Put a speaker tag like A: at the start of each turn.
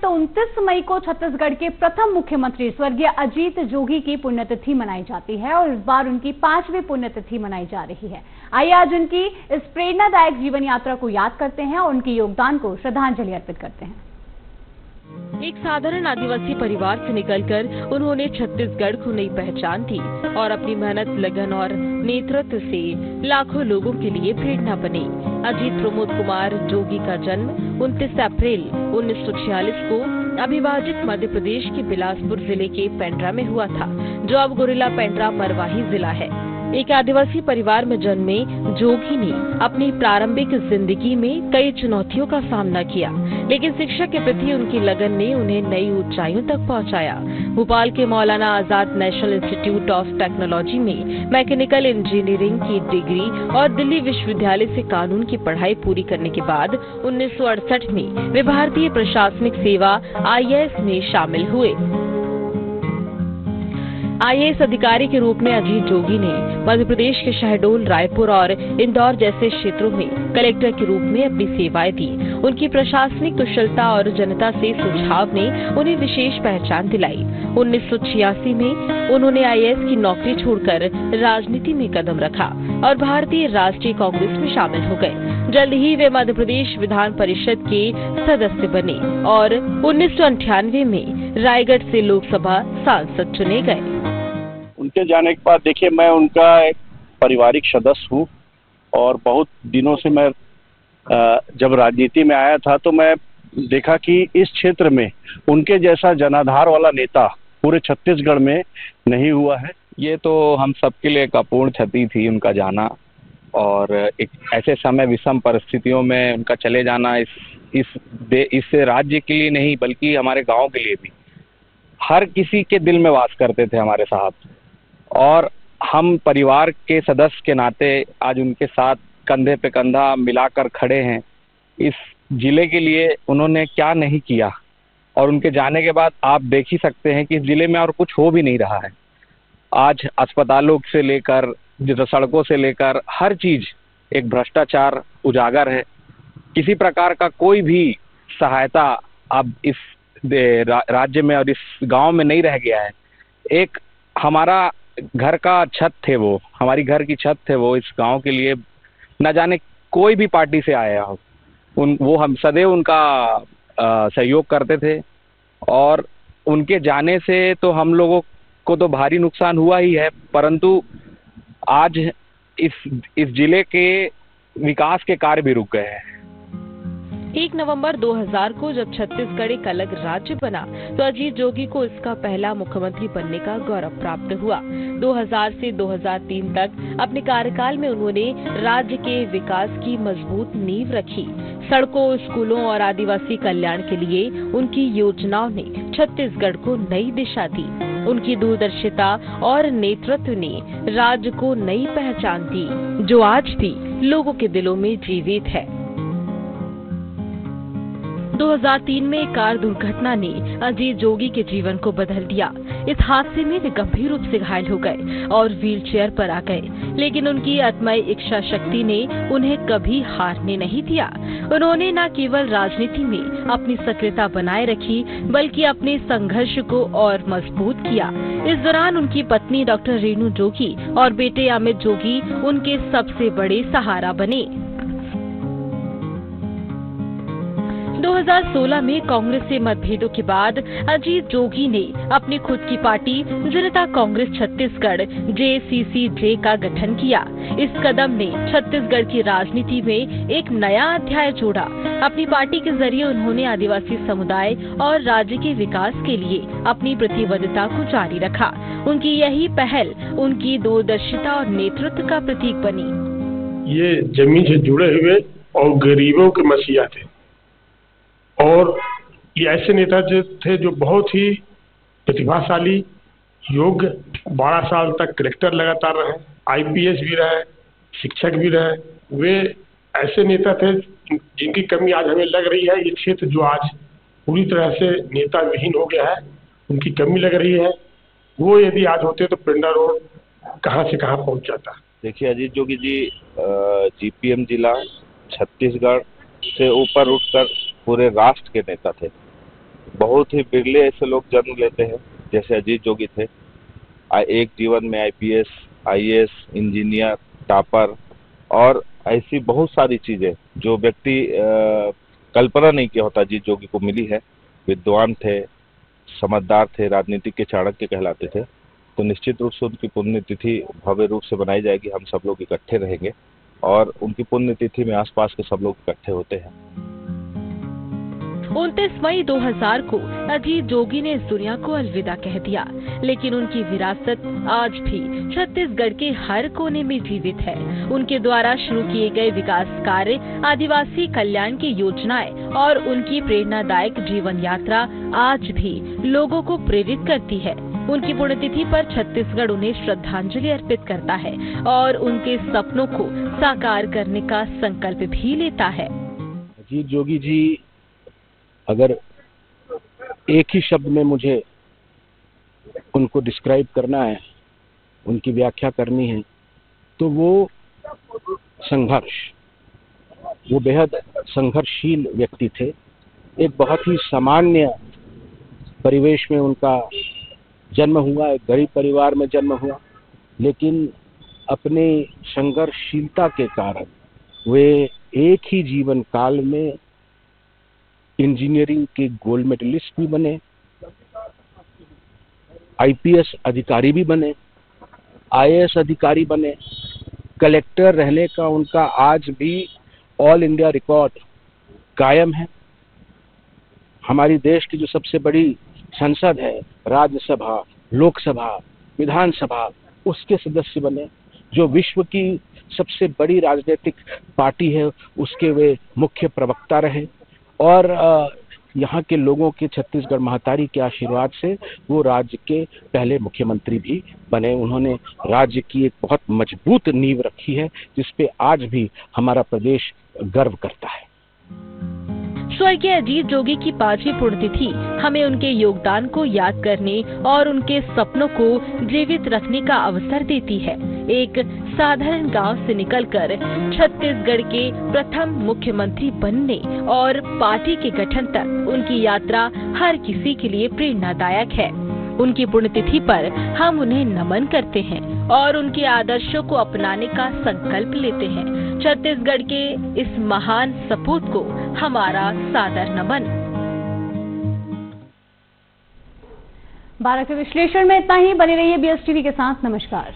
A: तो 29 मई को छत्तीसगढ़ के प्रथम मुख्यमंत्री स्वर्गीय अजीत जोगी की पुण्यतिथि मनाई जाती है और इस बार उनकी 5वीं पुण्यतिथि मनाई जा रही है। आइए आज उनकी इस प्रेरणादायक जीवन यात्रा को याद करते हैं और उनके योगदान को श्रद्धांजलि अर्पित करते हैं।
B: एक साधारण आदिवासी परिवार से निकलकर उन्होंने छत्तीसगढ़ को नई पहचान दी और अपनी मेहनत, लगन और नेतृत्व से लाखों लोगों के लिए प्रेरणा बने। अजीत प्रमोद कुमार जोगी का जन्म 29 अप्रैल 1946 को अविभाजित मध्य प्रदेश के बिलासपुर जिले के पेंड्रा में हुआ था, जो अब गोरिल्ला पेंड्रा मरवाही जिला है। एक आदिवासी परिवार में जन्मे जोगी ने अपनी प्रारंभिक जिंदगी में कई चुनौतियों का सामना किया, लेकिन शिक्षा के प्रति उनकी लगन ने उन्हें नई ऊंचाइयों तक पहुंचाया। भोपाल के Maulana Azad national institute of technology में मैकेनिकल इंजीनियरिंग की डिग्री और दिल्ली विश्वविद्यालय से कानून की पढ़ाई पूरी करने के बाद 1968 में वे भारतीय प्रशासनिक सेवा IAS में शामिल हुए। IAS अधिकारी के रूप में अजीत जोगी ने मध्य प्रदेश के शहडोल, रायपुर और इंदौर जैसे क्षेत्रों में कलेक्टर के रूप में अपनी सेवाएं दी। उनकी प्रशासनिक कुशलता और जनता से सुझाव ने उन्हें विशेष पहचान दिलाई। 1986 में उन्होंने IAS की नौकरी छोड़कर राजनीति में कदम रखा और भारतीय राष्ट्रीय कांग्रेस में शामिल हो गए। जल्द ही वे मध्य प्रदेश विधान परिषद के सदस्य बने और 1998 में रायगढ़ से लोकसभा सांसद चुने गए।
C: उनके जाने के बाद देखिए, मैं उनका एक पारिवारिक सदस्य हूँ और बहुत दिनों से मैं जब राजनीति में आया था तो मैं देखा कि इस क्षेत्र में उनके जैसा जनाधार वाला नेता पूरे छत्तीसगढ़ में नहीं हुआ है।
D: ये तो हम सबके लिए एक अपूर्ण क्षति थी उनका जाना, और एक ऐसे समय विषम परिस्थितियों में उनका चले जाना इस राज्य के लिए नहीं बल्कि हमारे गांव के लिए भी। हर किसी के दिल में वास करते थे हमारे साथ, और हम परिवार के सदस्य के नाते आज उनके साथ कंधे पे कंधा मिलाकर खड़े हैं। इस जिले के लिए उन्होंने क्या नहीं किया, और उनके जाने के बाद आप देख ही सकते हैं कि इस जिले में और कुछ हो भी नहीं रहा है। आज अस्पतालों से लेकर सड़कों से लेकर हर चीज एक भ्रष्टाचार उजागर है। किसी प्रकार का कोई भी सहायता अब इस राज्य में और इस गांव में नहीं रह गया है। एक हमारा घर का छत थे वो, हमारी घर की छत थे वो, इस गांव के लिए न जाने कोई भी पार्टी से आया हो, वो हम सदैव उनका सहयोग करते थे। और उनके जाने से तो हम लोगों को तो भारी नुकसान हुआ ही है, परंतु आज इस जिले के विकास के कार्य भी रुक गए हैं।
B: 1 नवंबर 2000 को जब छत्तीसगढ़ एक अलग राज्य बना तो अजीत जोगी को इसका पहला मुख्यमंत्री बनने का गौरव प्राप्त हुआ। 2000 से 2003 तक अपने कार्यकाल में उन्होंने राज्य के विकास की मजबूत नींव रखी। सड़कों, स्कूलों और आदिवासी कल्याण के लिए उनकी योजनाओं ने छत्तीसगढ़ को नई दिशा दी। उनकी दूरदर्शिता और नेतृत्व ने राज्य को नई पहचान दी, जो आज भी लोगों के दिलों में जीवित है। 2003 में एक कार दुर्घटना ने अजीत जोगी के जीवन को बदल दिया। इस हादसे में वे गंभीर रूप से घायल हो गए और व्हीलचेयर पर आ गए, लेकिन उनकी आत्माई इच्छा शक्ति ने उन्हें कभी हारने नहीं दिया। उन्होंने न केवल राजनीति में अपनी सक्रियता बनाए रखी, बल्कि अपने संघर्ष को और मजबूत किया। इस दौरान उनकी पत्नी डॉक्टर रेणु जोगी और बेटे अमित जोगी उनके सबसे बड़े सहारा बने। 2016 में कांग्रेस से मतभेदों के बाद अजीत जोगी ने अपनी खुद की पार्टी जनता कांग्रेस छत्तीसगढ़ JCCJ का गठन किया। इस कदम ने छत्तीसगढ़ की राजनीति में एक नया अध्याय जोड़ा। अपनी पार्टी के जरिए उन्होंने आदिवासी समुदाय और राज्य के विकास के लिए अपनी प्रतिबद्धता को जारी रखा। उनकी यही पहल उनकी दूरदर्शिता और नेतृत्व का प्रतीक बनी।
E: ये जमीन से जुड़े हुए और गरीबों के मसीहा थे, और ये ऐसे नेता थे जो बहुत ही प्रतिभाशाली, योग्य, 12 साल तक कलेक्टर लगातार रहे, IPS भी रहे, शिक्षक भी रहे। वे ऐसे नेता थे जिनकी कमी आज हमें लग रही है। ये क्षेत्र जो आज पूरी तरह से नेता विहीन हो गया है, उनकी कमी लग रही है। वो यदि आज होते तो पेंड्रा रोड कहाँ से कहाँ पहुँच जाता।
C: देखिए, अजीत जोगी जी GPM जिला छत्तीसगढ़ से ऊपर उठकर पूरे राष्ट्र के नेता थे।
D: बहुत ही बिरले ऐसे लोग जन्म लेते हैं जैसे अजीत जोगी थे। एक जीवन में आईपीएस, आईएएस, इंजीनियर, टॉपर और ऐसी बहुत सारी चीजें जो व्यक्ति कल्पना नहीं किया होता अजीत जोगी को मिली है। विद्वान थे, समझदार थे, राजनीति के चाणक्य कहलाते थे। तो निश्चित रूप से उनकी पुण्यतिथि भव्य रूप से बनाई जाएगी। हम सब लोग इकट्ठे रहेंगे और उनकी पुण्यतिथि में आसपास के सब लोग इकट्ठे होते हैं।
B: 29 मई 2000 को अजीत जोगी ने इस दुनिया को अलविदा कह दिया, लेकिन उनकी विरासत आज भी छत्तीसगढ़ के हर कोने में जीवित है। उनके द्वारा शुरू किए गए विकास कार्य, आदिवासी कल्याण की योजनाएं और उनकी प्रेरणादायक जीवन यात्रा आज भी लोगों को प्रेरित करती है। उनकी पुण्यतिथि पर छत्तीसगढ़ उन्हें श्रद्धांजलि अर्पित करता है और उनके सपनों को साकार करने का संकल्प भी लेता है।
F: अजीत जोगी जी, अगर एक ही शब्द में मुझे उनको डिस्क्राइब करना है, उनकी व्याख्या करनी है, तो वो संघर्ष, वो बेहद संघर्षशील व्यक्ति थे। एक बहुत ही सामान्य परिवेश में उनका जन्म हुआ, एक गरीब परिवार में जन्म हुआ, लेकिन अपने संघर्षशीलता के कारण वे एक ही जीवन काल में इंजीनियरिंग के गोल्ड मेडलिस्ट भी बने, आईपीएस अधिकारी भी बने, आईएएस अधिकारी बने, कलेक्टर रहने का उनका आज भी ऑल इंडिया रिकॉर्ड कायम है। हमारी देश की जो सबसे बड़ी संसद है, राज्यसभा, लोकसभा, विधानसभा, उसके सदस्य बने। जो विश्व की सबसे बड़ी राजनीतिक पार्टी है, उसके वे मुख्य प्रवक्ता रहे और यहाँ के लोगों के, छत्तीसगढ़ महतारी के आशीर्वाद से वो राज्य के पहले मुख्यमंत्री भी बने। उन्होंने राज्य की एक बहुत मजबूत नींव रखी है, जिसपे आज भी हमारा प्रदेश गर्व करता है।
B: स्वर्गीय अजीत जोगी की 5वीं पुण्यतिथि हमें उनके योगदान को याद करने और उनके सपनों को जीवित रखने का अवसर देती है। एक साधारण गांव से निकलकर छत्तीसगढ़ के प्रथम मुख्यमंत्री बनने और पार्टी के गठन तक उनकी यात्रा हर किसी के लिए प्रेरणादायक है। उनकी पुण्यतिथि पर हम उन्हें नमन करते हैं और उनके आदर्शों को अपनाने का संकल्प लेते हैं। छत्तीसगढ़ के इस महान सपूत को हमारा सादर नमन।
A: 12 के विश्लेषण में इतना ही। बने रहिए BSTV के साथ। नमस्कार।